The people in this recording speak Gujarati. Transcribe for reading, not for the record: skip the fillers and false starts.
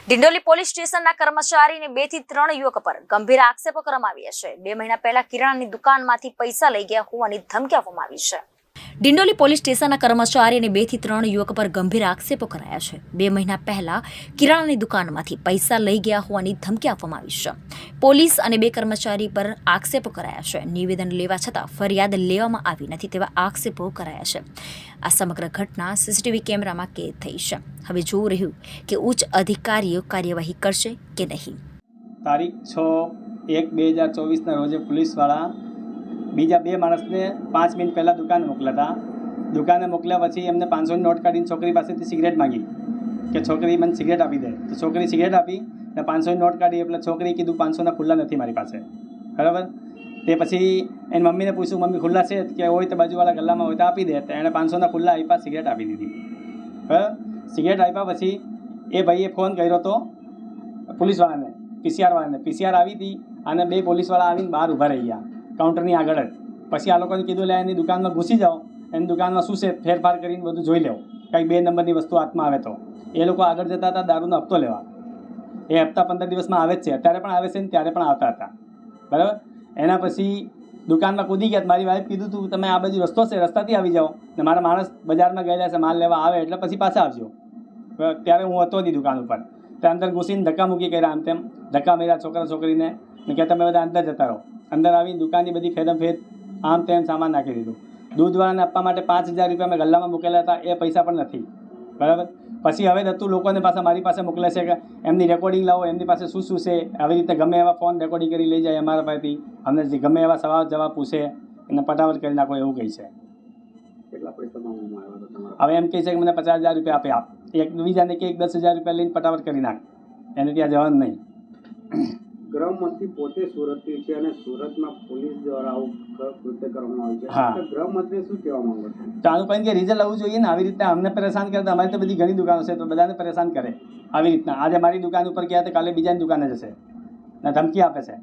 ડિંડોલી પોલીસ સ્ટેશનના કર્મચારીને 2 થી 3 યુવક પર ગંભીર આક્ષેપો કરવામાં આવ્યા છે। 2 મહિના પહેલા કિરાણાની દુકાનમાંથી પૈસા લઈ ગયા હોવાની ધમકી આપવામાં આવી છે। ડિંડોલી પોલીસ સ્ટેશનના કર્મચારીને 2 થી 3 યુવક પર ગંભીર આક્ષેપો કરાયા છે। 2 મહિના પહેલા કિરાણાની દુકાનમાંથી પૈસા લઈ ગયા હોવાની ધમકી આપવામાં આવી છે। પોલીસ અને 2 કર્મચારી પર આક્ષેપો કરાયા છે। નિવેદન લેવા છતાં ફરિયાદ લેવામાં આવી નથી તેવા આક્ષેપો કરાયા છે। આ સમગ્ર ઘટના સીસીટીવી કેમેરામાં કેદ થઈ છે। હવે જોવું રહ્યું કે ઉચ્ચ અધિકારીઓ કાર્યવાહી કરશે કે નહીં। તારીખ 6/1/2024ના રોજે પોલીસવાળા બીજા 2 માણસને 5 મિનિટ પહેલાં દુકાને મોકલ્યા હતા। દુકાને મોકલ્યા પછી એમને 500ની નોટ કાઢીને છોકરી પાસેથી સિગરેટ માંગી કે છોકરી મને સિગરેટ આપી દે, તો છોકરી સિગરેટ આપી ને 500ની નોટ કાઢી એટલે છોકરીએ કીધું 500ના ખુલ્લા નથી મારી પાસે, બરાબર। તે પછી એની મમ્મીને પૂછ્યું, મમ્મી ખુલ્લા છે કે હોય તો બાજુવાળા ગલ્લામાં હોય તો આપી દે, તો એણે 500ના ખુલ્લા આપ્યા, સિગરેટ આપી દીધી, બરાબર। સિગરેટ આપ્યા પછી એ ભાઈએ ફોન કર્યો હતો પોલીસવાળાને, પીસીઆરવાળાને। પીસીઆર આવી હતી અને 2 પોલીસવાળા આવીને બહાર ઊભા રહી ગયા કાઉન્ટરની આગળ જ। પછી આ લોકોને કીધું લે એની દુકાનમાં ઘૂસી જાઓ, એની દુકાનમાં શું છે ફેરફાર કરીને બધું જોઈ લેવું, કંઈક 2 નંબરની વસ્તુ હાથમાં આવે તો। એ લોકો આગળ જતા હતા દારૂનો હપ્તો લેવા। એ હપ્તા 15 દિવસમાં આવે જ છે, અત્યારે પણ આવે છે ને ત્યારે પણ આવતા હતા, બરાબર। એના પછી દુકાનમાં કૂદી ગયા, મારી વાઈફ કીધું તું તમે આ બાજુ રસ્તો છે, રસ્તાથી આવી જાઓ ને મારા માણસ બજારમાં ગયેલા છે, માલ લેવા આવે એટલે પછી પાછા આવજો। ત્યારે હું હતો નહીં દુકાન ઉપર, તો અંદર ઘૂસીને ધક્કા મૂકી કર્યા, આમ તેમ ધક્કા માર્યા છોકરા છોકરીને ને કે તમે બધા અંદર જતા રહો। અંદર આવી દુકાનની બધી ફેદમફેદ આમ તેમ સામાન નાખી દીધું। દૂધવાળાને આપવા માટે 5000 રૂપિયા મેં ગલ્લામાં મૂકેલા હતા, એ પૈસા પણ નથી, બરાબર। પછી હવે દત્તુ લોકોને પાછા મારી પાસે મોકલે છે કે એમની રેકોર્ડિંગ લાવો, એમની પાસે શું શું છે, આવી રીતે ગમે એવા ફોન રેકોર્ડિંગ કરી લઈ જાય અમારા પાસેથી, અમને જે ગમે એવા સવાલ જવાબ પૂછે એને પટાવટ કરી નાખો એવું કહે છે। કેટલા પૈસા માંગવામાં આવ્યા હતા તમારા? હવે એમ કહે છે કે મને 50000 રૂપિયા આપે, એક બીજાને કે 10000 રૂપિયા લઈને પટાવટ કરી નાખ, એને ત્યાં જવાનું નહીં। ગૃહમંત્રી પોતે સુરતથી છે અને સુરતમાં પોલીસ દ્વારા આવું કૃત્ય કરવામાં આવ્યું છે, હા। તો ગૃહમંત્રી શું કહેવા માંગો છો? તો આનું કંઈ કે રિઝલ્ટ આવવું જોઈએ ને। આવી રીતે અમને પરેશાન કરતા, અમારી તો બધી ઘણી દુકાનો છે તો બધાને પરેશાન કરે આવી રીતના। આજે મારી દુકાન ઉપર ગયા તો કાલે બીજાની દુકાને જશે ને ધમકી આપે છે।